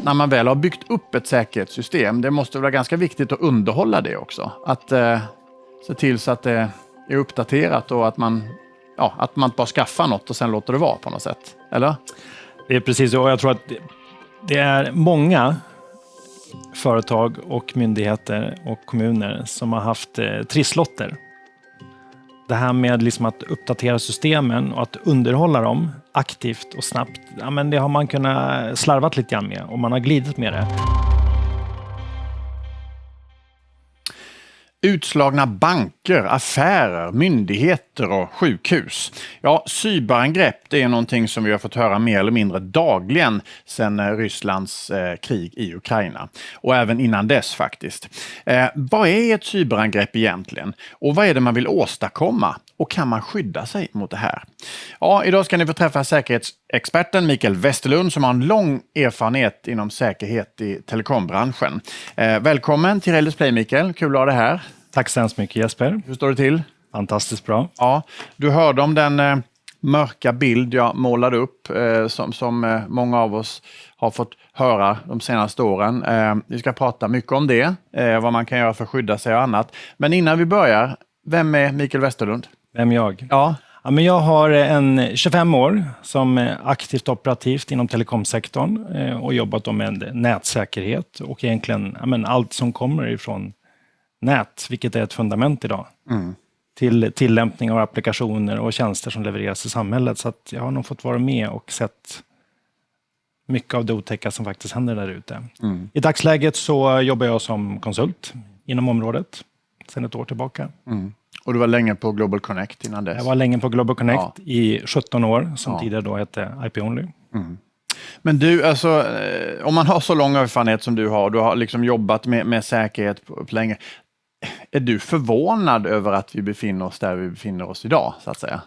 när man väl har byggt upp ett säkerhetssystem, det måste vara ganska viktigt att underhålla det också. Att se till så att det är uppdaterat och att man inte bara skaffar något och sen låter det vara på något sätt. Eller? Det är precis så. Och jag tror att det är många företag och myndigheter och kommuner som har haft trisslotter. Det här med liksom att uppdatera systemen och att underhålla dem aktivt och snabbt, ja, men det har man kunnat slarvat lite grann med och man har glidit med det. Utslagna banker, affärer, myndigheter och sjukhus. Ja, cyberangrepp, det är någonting som vi har fått höra mer eller mindre dagligen sedan Rysslands krig i Ukraina. Och även innan dess faktiskt. Vad är ett cyberangrepp egentligen? Och vad är det man vill åstadkomma? Och kan man skydda sig mot det här? Ja, idag ska ni få träffa säkerhetsexperten Mikael Westerlund som har en lång erfarenhet inom säkerhet i telekombranschen. Välkommen till Relais Play, Mikael. Kul att ha dig här. Tack så hemskt mycket, Jesper. Hur står det till? Fantastiskt bra. Ja, du hörde om den mörka bild jag målade upp som många av oss har fått höra de senaste åren. Vi ska prata mycket om det, vad man kan göra för att skydda sig och annat. Men innan vi börjar, vem är Mikael Westerlund? Vem jag? Ja. Ja, men jag har en 25 år som aktivt operativt inom telekomsektorn och jobbat med nätsäkerhet och egentligen allt som kommer ifrån nät, vilket är ett fundament idag, till tillämpning av applikationer och tjänster som levereras i samhället. Så att jag har nog fått vara med och sett mycket av det otäcka som faktiskt händer där ute. I dagsläget så jobbar jag som konsult inom området sedan ett år tillbaka. Och du var länge på Global Connect innan dess? Jag var länge på Global Connect i 17 år, som tidigare då hette IP Only. Men du, alltså, om man har så lång erfarenhet som du har liksom jobbat med säkerhet på länge. Är du förvånad över att vi befinner oss där vi befinner oss idag, så att säga?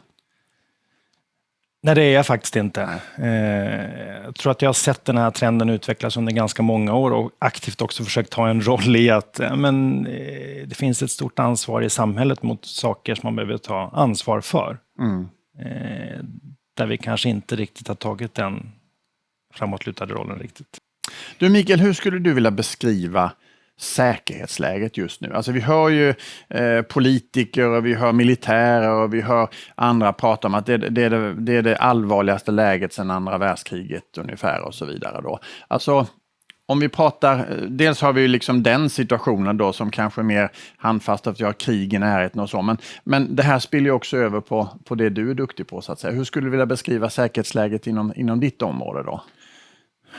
Nej, det är jag faktiskt inte. Jag tror att jag har sett den här trenden utvecklas under ganska många år och aktivt också försökt ta en roll i att det finns ett stort ansvar i samhället mot saker som man behöver ta ansvar för. Där vi kanske inte riktigt har tagit den framåtlutade rollen riktigt. Du Mikael, hur skulle du vilja beskriva säkerhetsläget just nu? Alltså vi hör ju politiker och vi hör militärer och vi hör andra prata om att det är det allvarligaste läget sedan andra världskriget ungefär och så vidare då. Alltså om vi pratar, dels har vi ju liksom den situationen då som kanske är mer handfast att vi har krig i närheten och så, men det här spiller ju också över på det du är duktig på så att säga. Hur skulle du vilja beskriva säkerhetsläget inom ditt område då?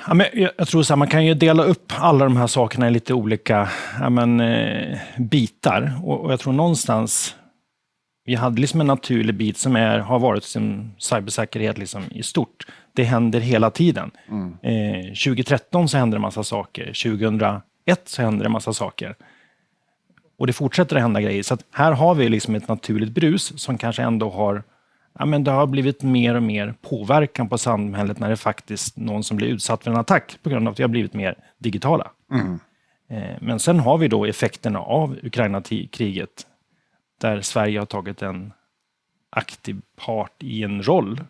Ja, men jag tror så här, man kan ju dela upp alla de här sakerna i lite olika bitar. Och jag tror någonstans vi hade liksom en naturlig bit som har varit som cybersäkerhet liksom i stort. Det händer hela tiden. 2013 så hände det en massa saker. 2001 så hände det en massa saker. Och det fortsätter att hända grejer. Så att här har vi liksom ett naturligt brus som kanske ändå har... Ja, men det har blivit mer och mer påverkan på samhället när det är faktiskt någon som blir utsatt för en attack på grund av att vi har blivit mer digitala. Men sen har vi då effekterna av Ukraina-kriget där Sverige har tagit en aktiv part i en roll,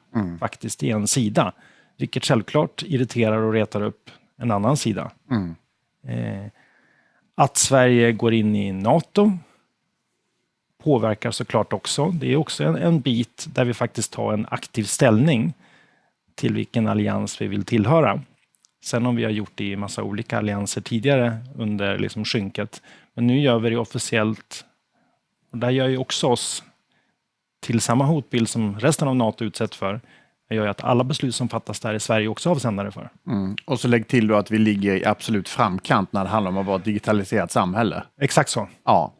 faktiskt i en sida. Vilket självklart irriterar och retar upp en annan sida. Att Sverige går in i NATO påverkar såklart också. Det är också en bit där vi faktiskt tar en aktiv ställning till vilken allians vi vill tillhöra. Sen om vi har gjort det i massa olika allianser tidigare under liksom skynket. Men nu gör vi det officiellt. Och där gör ju också oss till samma hotbild som resten av NATO utsätts för. Det gör ju att alla beslut som fattas där i Sverige också avsändare för. Och så lägg till då att vi ligger i absolut framkant när det handlar om att vara ett digitaliserat samhälle. Exakt så. Ja.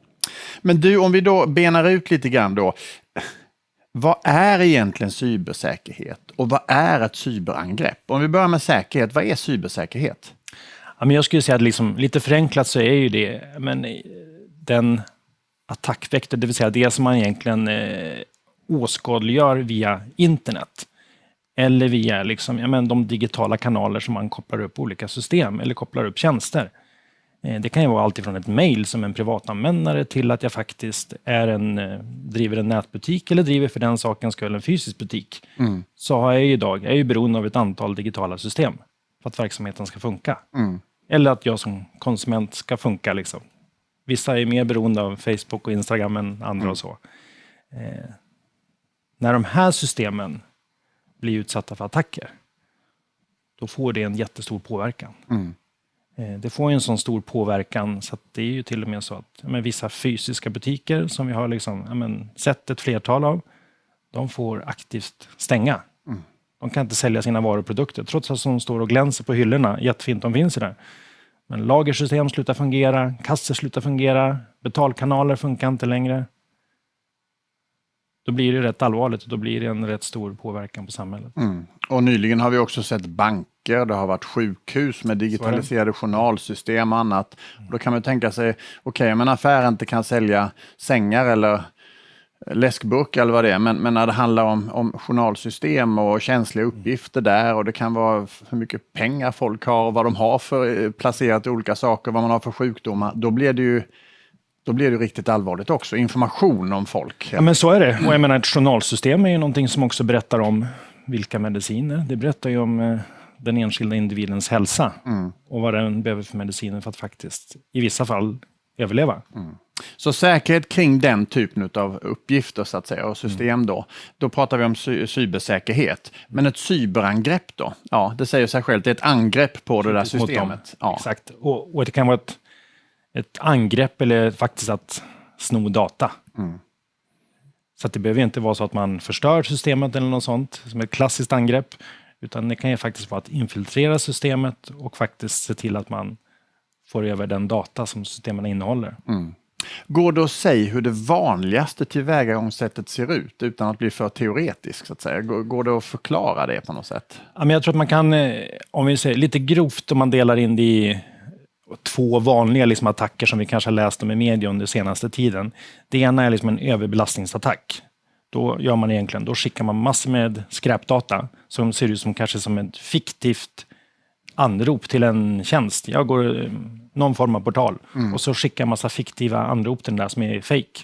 Men du, om vi då benar ut lite grann då. Vad är egentligen cybersäkerhet? Och vad är ett cyberangrepp? Om vi börjar med säkerhet, vad är cybersäkerhet? Ja, men jag skulle säga att liksom, lite förenklat så är ju det den attackvektor, det vill säga det som man egentligen åskådliggör via internet. Eller via liksom, de digitala kanaler som man kopplar upp olika system eller kopplar upp tjänster. Det kan ju vara allt ifrån ett mejl som en privatanvändare till att jag faktiskt driver en nätbutik eller driver för den sakens skull en fysisk butik. Så har jag idag, jag är ju beroende av ett antal digitala system. för att verksamheten ska funka. Eller att jag som konsument ska funka. Liksom. Vissa är mer beroende av Facebook och Instagram än andra och så. När de här systemen blir utsatta för attacker, då får det en jättestor påverkan. Det får en sån stor påverkan så att det är ju till och med så att vissa fysiska butiker som vi har liksom, sett ett flertal av, de får aktivt stänga. De kan inte sälja sina varuprodukter trots att de står och glänser på hyllorna. Jättefint de finns där. Men lagersystem slutar fungera, kassor slutar fungera, betalkanaler funkar inte längre. Då blir det rätt allvarligt och då blir det en rätt stor påverkan på samhället. Och nyligen har vi också sett banker, det har varit sjukhus med digitaliserade journalsystem och annat. Då kan man tänka sig, okej, men affären inte kan sälja sängar eller läskburk eller vad det är, men när det handlar om journalsystem och känsliga uppgifter där, och det kan vara hur mycket pengar folk har och vad de har för placerat i olika saker, vad man har för sjukdomar, då blir det ju riktigt allvarligt också. Information om folk. Ja, men så är det. Och jag menar, ett journalsystem är ju någonting som också berättar om vilka mediciner. Det berättar ju om den enskilda individens hälsa och vad den behöver för mediciner för att faktiskt i vissa fall överleva. Så säkerhet kring den typen av uppgifter så att säga och system då pratar vi om cybersäkerhet. Men ett cyberangrepp då? Ja, det säger sig självt. Det är ett angrepp på det där systemet. Ja. Exakt. Och det kan vara ett angrepp eller faktiskt att sno data. Så att det behöver inte vara så att man förstör systemet eller något sånt som ett klassiskt angrepp. Utan det kan ju faktiskt vara att infiltrera systemet och faktiskt se till att man får över den data som systemen innehåller. Går det att säga hur det vanligaste tillvägagångssättet ser ut utan att bli för teoretisk så att säga? Går det att förklara det på något sätt? Ja, men jag tror att man kan, om vi säger lite grovt, om man delar in det i 2 vanliga liksom attacker som vi kanske har läst om i media under senaste tiden. Det ena är liksom en överbelastningsattack. Då gör man egentligen, då skickar man massor med skräpdata som ser ut som kanske som ett fiktivt anrop till en tjänst. Jag går någon form av portal och så skickar massa fiktiva anrop till den där som är fake.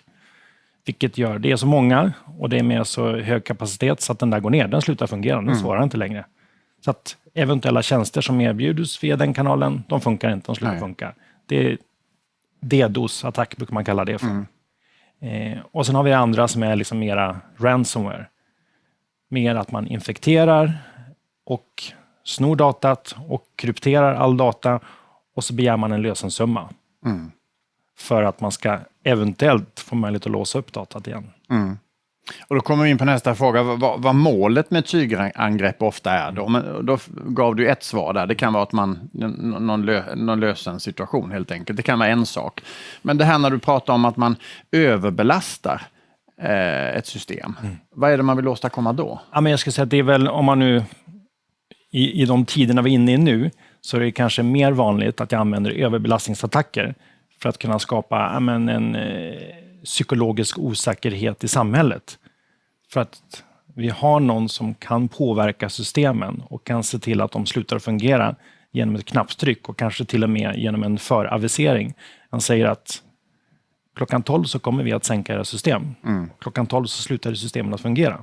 Vilket gör, det är så många och det är med så hög kapacitet så att den där går ner. Den slutar fungera, den svarar inte längre. Så att eventuella tjänster som erbjuds via den kanalen, de funkar inte, de slutar funka. Det är DDoS-attack brukar man kalla det för. Och sen har vi andra som är liksom mera ransomware. Mer att man infekterar och snor datat och krypterar all data och så begär man en lösensumma. För att man ska eventuellt få möjlighet att låsa upp datat igen. Och då kommer vi in på nästa fråga. Vad målet med ett cyberangrepp ofta är då? Men då gav du ett svar där. Det kan vara att man någon löser en situation helt enkelt. Det kan vara en sak. Men det här när du pratar om att man överbelastar ett system. Vad är det man vill åstadkomma då? Ja, men jag skulle säga att det är väl, om man nu i de tiderna vi är inne i nu, så är det kanske mer vanligt att jag använder överbelastningsattacker för att kunna skapa en psykologisk osäkerhet i samhället. För att vi har någon som kan påverka systemen och kan se till att de slutar fungera genom ett knapptryck och kanske till och med genom en föravisering. Han säger att klockan 12 så kommer vi att sänka era system. Klockan 12 så slutar systemen att fungera.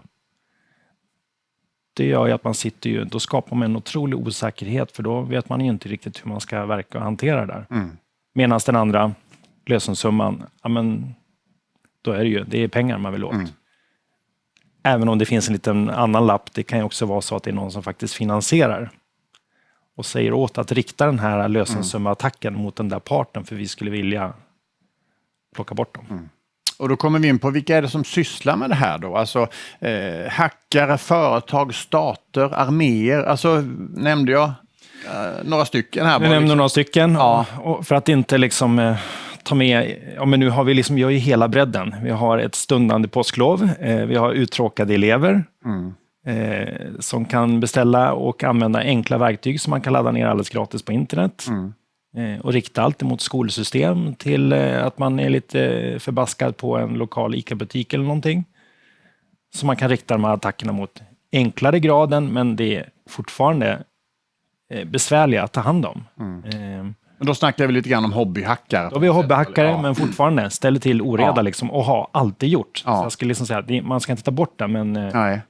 Det gör ju att man sitter ju, då skapar man en otrolig osäkerhet, för då vet man ju inte riktigt hur man ska verka och hantera det där. Medan den andra lösensumman, ja men då är det ju, det är pengar man vill åt. Även om det finns en liten annan lapp, det kan ju också vara så att det är någon som faktiskt finansierar och säger åt att rikta den här lösensumma-attacken mot den där parten, för vi skulle vilja plocka bort dem. Och då kommer vi in på vilka är det som sysslar med det här då? Alltså hackare, företag, stater, arméer. Alltså nämnde jag några stycken här. Vi nämnde några stycken. Ja. Och för att inte liksom ta med, ja men nu har vi liksom, gör ju hela bredden. Vi har ett stundande påsklov. Vi har uttråkade elever som kan beställa och använda enkla verktyg som man kan ladda ner alldeles gratis på internet. Och rikta allt emot skolsystem till att man är lite förbaskad på en lokal ICA-butik eller någonting. Så man kan rikta de här attackerna mot enklare graden, men det är fortfarande besvärliga att ta hand om. Men då snackar vi lite grann om hobbyhackare. Då har vi hobbyhackare, men fortfarande ställer till oreda liksom, och har alltid gjort. Så jag skulle liksom säga att man ska inte ta bort det, men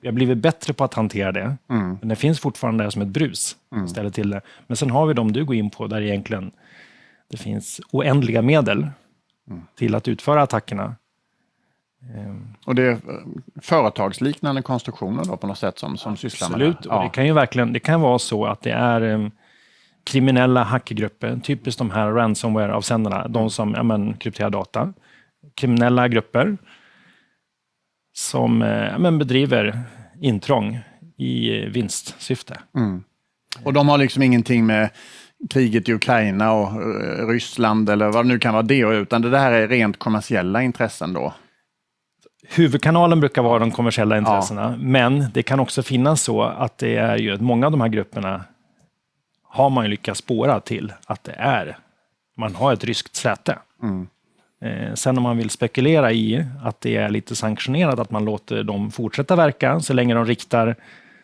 vi har blivit bättre på att hantera det. Men det finns fortfarande där som ett brus som ställer till det. Men sen har vi de du går in på där egentligen det finns oändliga medel till att utföra attackerna. Och det är företagsliknande konstruktioner då på något sätt som sysslar med det. Absolut, och det kan ju verkligen, det kan vara så att det är kriminella hackergrupper, typiskt de här ransomware-avsändarna, de som krypterar data. Kriminella grupper som bedriver intrång i vinstsyfte. Och de har liksom ingenting med kriget i Ukraina och Ryssland eller vad det nu kan vara det, utan det där är rent kommersiella intressen då? Huvudkanalen brukar vara de kommersiella intressena, men det kan också finnas så att det är ju att många av de här grupperna har man ju lyckats spåra till att det är, man har ett ryskt säte. Sen om man vill spekulera i att det är lite sanktionerat, att man låter dem fortsätta verka så länge de riktar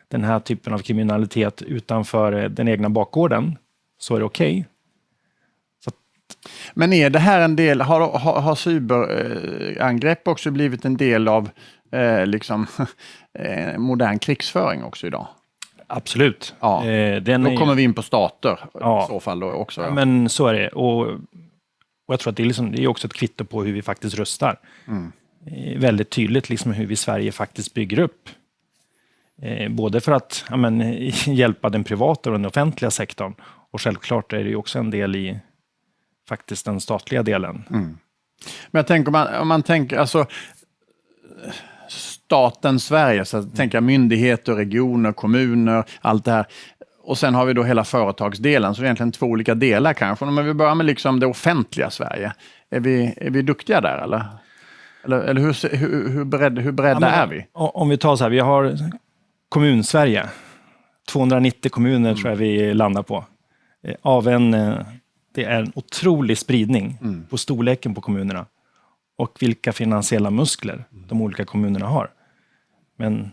den här typen av kriminalitet utanför den egna bakgården, så är det okej. Men är det här en del, har cyberangrepp också blivit en del av modern krigsföring också idag? Absolut. Ja. Då kommer vi in på stater i så fall då också. Ja. Men så är det. Och jag tror att det är också ett kvitto på hur vi faktiskt röstar. Väldigt tydligt liksom hur vi i Sverige faktiskt bygger upp. Både för att hjälpa den privata och den offentliga sektorn. Och självklart är det ju också en del i faktiskt den statliga delen. Men jag tänker, om man tänker, alltså staten Sverige, så tänker jag myndigheter, regioner, kommuner, allt det här. Och sen har vi då hela företagsdelen, så det är egentligen två olika delar kanske. Men vi börjar med liksom det offentliga Sverige. Är vi duktiga där eller? Eller hur beredda är vi? Om vi tar så här, vi har kommun-Sverige. 290 kommuner tror jag vi landar på. Det är en otrolig spridning på storleken på kommunerna och vilka finansiella muskler de olika kommunerna har. Men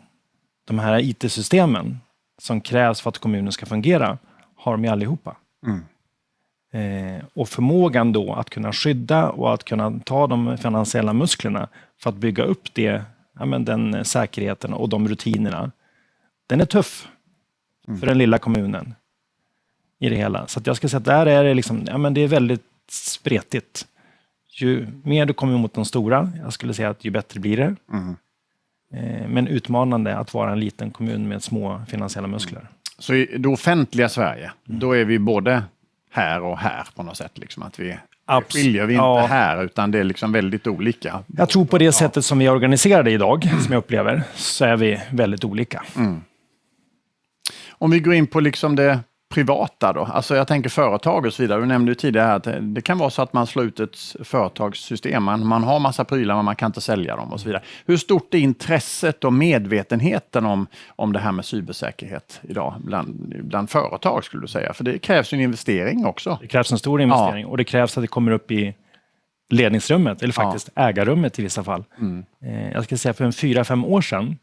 de här IT-systemen som krävs för att kommunen ska fungera har de ju allihopa. Och förmågan då att kunna skydda och att kunna ta de finansiella musklerna för att bygga upp den säkerheten och de rutinerna, den är tuff för den lilla kommunen i det hela. Så att jag ska säga att där är det liksom, det är väldigt spretigt. Ju mer du kommer mot de stora, jag skulle säga att ju bättre blir det. Men utmanande att vara en liten kommun med små finansiella muskler. Så i det offentliga Sverige, då är vi både här och här på något sätt. Liksom, att vi skiljer vi inte här, utan det är liksom väldigt olika. Jag tror på det sättet som vi är organiserade idag, som jag upplever, så är vi väldigt olika. Om vi går in på liksom det privata då, alltså jag tänker företag och så vidare. Du nämnde ju tidigare att det kan vara så att man slår ut ett företagssystem. Man har massa prylar men man kan inte sälja dem och så vidare. Hur stort är intresset och medvetenheten om det här med cybersäkerhet idag bland företag skulle du säga? För det krävs ju en investering också. Det krävs en stor investering och det krävs att det kommer upp i ledningsrummet eller faktiskt ägarrummet i vissa fall. Jag ska säga för 4-5 år sedan,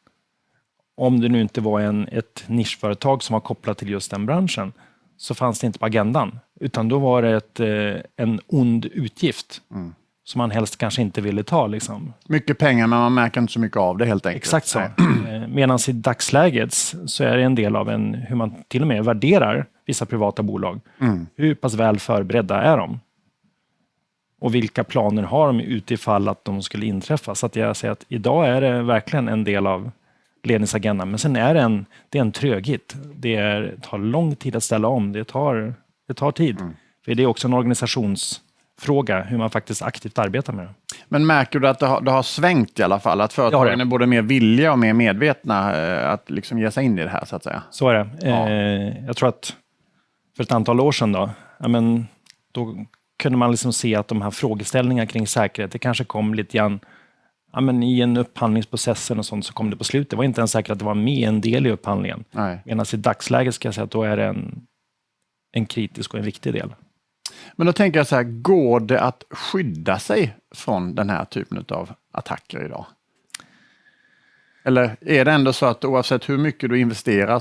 om det nu inte var ett nischföretag som var kopplat till just den branschen, så fanns det inte på agendan. Utan då var det en ond utgift som man helst kanske inte ville ta. Liksom. Mycket pengar men man märker inte så mycket av det helt enkelt. Exakt så. Medan i dagsläget så är det en del av hur man till och med värderar vissa privata bolag. Hur pass väl förberedda är de? Och vilka planer har de utifall att de skulle inträffa? Så att jag säger att idag är det verkligen en del av ledningsagendan. Men sen är det är en tröghet. Det tar lång tid att ställa om. Det tar tid. För det är också en organisationsfråga hur man faktiskt aktivt arbetar med det. Men märker du att det har svängt i alla fall? Att företagen är både mer villiga och mer medvetna att liksom ge sig in i det här så att säga? Så är det. Jag tror att för ett antal år sedan då kunde man liksom se att de här frågeställningarna kring säkerhet, det kanske kom lite grann i en upphandlingsprocessen och sånt, så kom det på slutet. Det var inte ens säkert att det var med en del i upphandlingen. Medan i dagsläget ska jag säga att då är det en kritisk och en viktig del. Men då tänker jag så här, går det att skydda sig från den här typen av attacker idag? Eller är det ändå så att oavsett hur mycket du investerar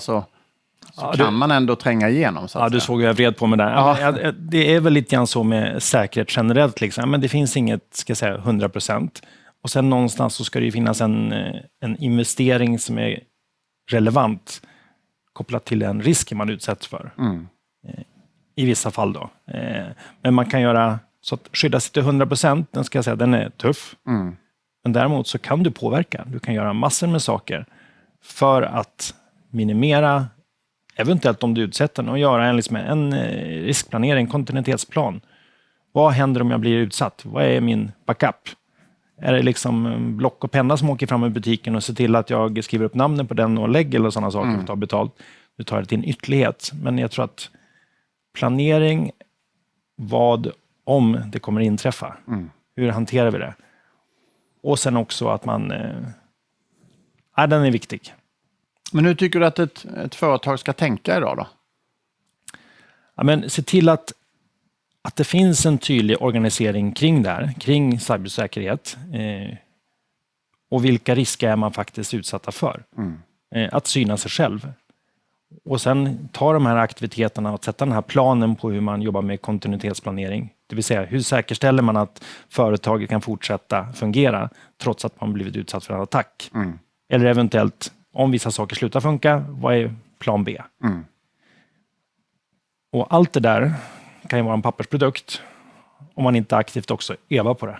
så kan man ändå tränga igenom. Så att du säga. såg hur jag vred på mig där. Ja. Det är väl lite grann så med säkerhet generellt. Liksom. Men det finns inget, ska jag säga, 100%. Och sen någonstans så ska det ju finnas en investering som är relevant kopplat till den risken man utsätts för. I vissa fall då. Men man kan göra så att skydda sig till 100%, den ska jag säga, den är tuff. Men däremot så kan du påverka. Du kan göra massor med saker för att minimera, eventuellt om du utsätter den, och göra en riskplanering, kontinuitetsplan. Vad händer om jag blir utsatt? Vad är min backup? Är det liksom block och penna som åker fram i butiken och ser till att jag skriver upp namnen på den och lägger eller sådana saker för att ta betalt? Du tar det till en ytterlighet. Men jag tror att planering, vad om det kommer inträffa? Hur hanterar vi det? Och sen också att man... den är viktig. Men hur tycker du att ett företag ska tänka idag då? Ja, men se till att det finns en tydlig organisering kring där, kring cybersäkerhet. Och vilka risker är man faktiskt utsatta för? Att syna sig själv. Och sen ta de här aktiviteterna och sätta den här planen på hur man jobbar med kontinuitetsplanering. Det vill säga, hur säkerställer man att företaget kan fortsätta fungera trots att man blivit utsatt för en attack? Eller eventuellt, om vissa saker slutar funka, vad är plan B? Och allt det där kan ju vara en pappersprodukt om man inte aktivt också övar på det.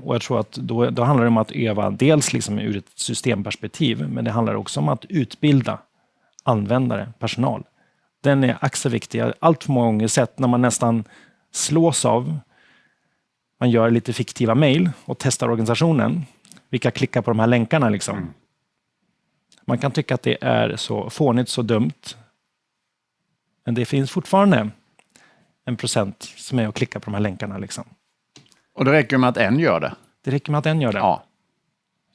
Och jag tror att då handlar det om att öva dels liksom ur ett systemperspektiv, men det handlar också om att utbilda användare, personal. Den är också viktig. Allt för många gånger sett när man nästan slås av, man gör lite fiktiva mejl och testar organisationen, vilka klickar på de här länkarna liksom. Man kan tycka att det är så fånigt, så dumt, men det finns fortfarande 1% som är att klicka på de här länkarna liksom. Och det räcker med att en gör det? Det räcker med att en gör det. Ja.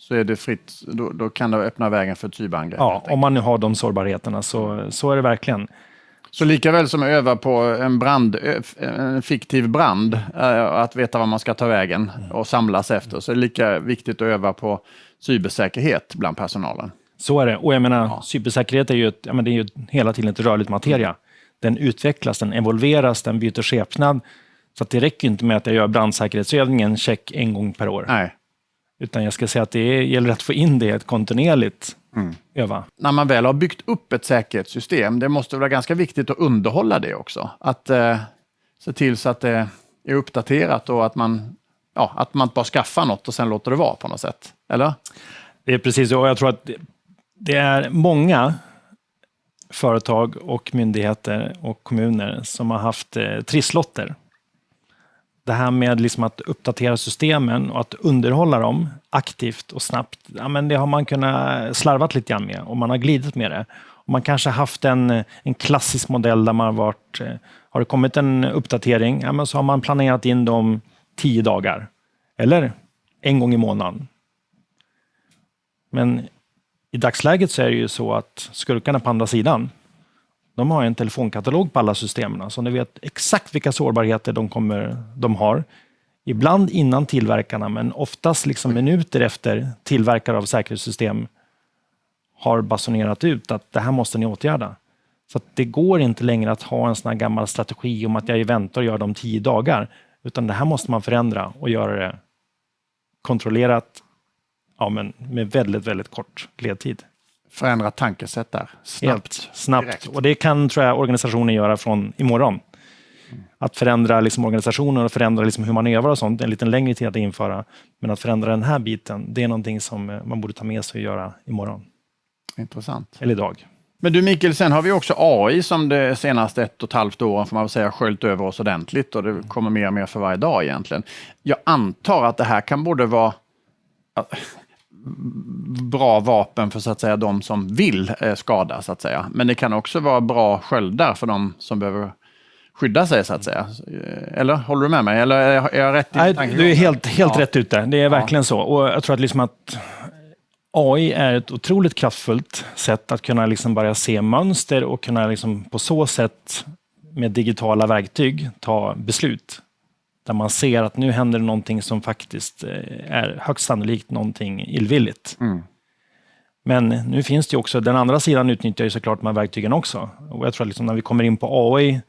Så är det fritt, då kan det öppna vägen för ett cyberangrepp. Ja, om man nu har de sårbarheterna så är det verkligen. Så lika väl som att öva på en fiktiv brand, att veta vad man ska ta vägen och samlas efter, så är det lika viktigt att öva på cybersäkerhet bland personalen. Så är det. Och jag menar, cybersäkerhet är ju, det är ju hela tiden ett rörligt materia. Den utvecklas, den evolveras, den byter skepnad. Så att det räcker inte med att jag gör brandsäkerhetsövningen check en gång per år. Nej. Utan jag ska säga att det gäller att få in det ett kontinuerligt öva. När man väl har byggt upp ett säkerhetssystem, det måste vara ganska viktigt att underhålla det också. Att se till så att det är uppdaterat och att man inte bara skaffar något och sen låter det vara på något sätt. Eller? Det är precis så. Och jag tror att det är många företag och myndigheter och kommuner som har haft trisslotter. Det här med liksom att uppdatera systemen och att underhålla dem aktivt och snabbt, det har man kunnat slarvat lite grann med och man har glidit med det. Och man kanske haft en klassisk modell där man har det kommit en uppdatering, så har man planerat in dem 10 dagar eller en gång i månaden. Men i dagsläget så är det ju så att skurkarna på andra sidan, de har en telefonkatalog på alla systemen, så de vet exakt vilka sårbarheter de har. Ibland innan tillverkarna, men oftast liksom minuter efter tillverkare av säkerhetssystem har basunerat ut att det här måste ni åtgärda. Så att det går inte längre att ha en sån här gammal strategi om att jag väntar och gör dem 10 dagar. Utan det här måste man förändra och göra det kontrollerat, men med väldigt, väldigt kort ledtid. Förändra tankesätt där. Snabbt. Direkt. Och det kan, tror jag, organisationen göra från imorgon. Att förändra liksom organisationen och förändra liksom hur man övar och sånt, en liten längre tid att införa. Men att förändra den här biten, det är någonting som man borde ta med sig och göra imorgon. Intressant. Eller idag. Men du Mikael, sen har vi också AI som det senaste 1,5 åren får man väl säga sköljt över oss ordentligt och det kommer mer och mer för varje dag egentligen. Jag antar att det här kan både vara bra vapen för så att säga de som vill skada så att säga. Men det kan också vara bra sköldar för de som behöver skydda sig så att säga. Eller håller du med mig? Eller är jag rätt i tanken? Du är helt rätt ute. Det är verkligen så. Och jag tror att, liksom att AI är ett otroligt kraftfullt sätt att kunna liksom börja se mönster och kunna liksom på så sätt med digitala verktyg ta beslut. Där man ser att nu händer någonting som faktiskt är högst sannolikt någonting illvilligt. Men nu finns det ju också, den andra sidan utnyttjar ju såklart de här verktygen också. Och jag tror att liksom när vi kommer in på AI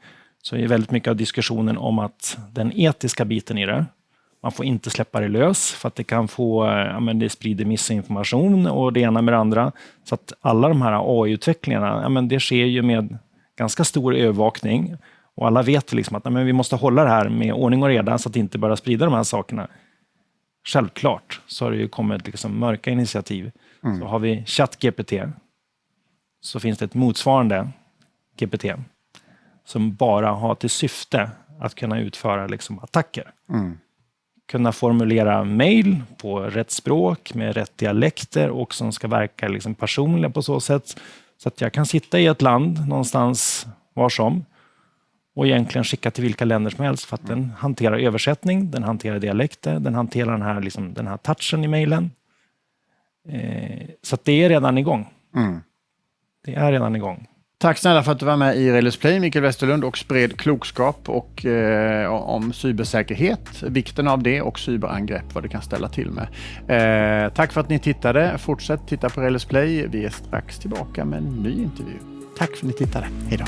så är väldigt mycket av diskussionen om att den etiska biten i det, man får inte släppa det lös för att det kan få, det sprider missinformation och det ena med det andra. Så att alla de här AI-utvecklingarna, det sker ju med ganska stor övervakning. Och alla vet liksom att vi måste hålla det här med ordning och reda så att det inte bara sprida de här sakerna. Självklart så har det ju kommit liksom mörka initiativ. Så har vi ChatGPT, så finns det ett motsvarande GPT som bara har till syfte att kunna utföra liksom attacker. Kunna formulera mejl på rätt språk med rätt dialekter och som ska verka liksom personliga på så sätt. Så att jag kan sitta i ett land någonstans var som och egentligen skicka till vilka länder som helst för att den hanterar översättning, den hanterar dialekter, den hanterar den här touchen i mejlen. Så att det är redan igång. Det är redan igång. Tack snälla för att du var med i Relais Play, Mikael Westerlund, och spred klokskap och om cybersäkerhet, vikten av det och cyberangrepp, vad det kan ställa till med. Tack för att ni tittade. Fortsätt titta på Relais Play. Vi är strax tillbaka med en ny intervju. Tack för att ni tittade. Hej då.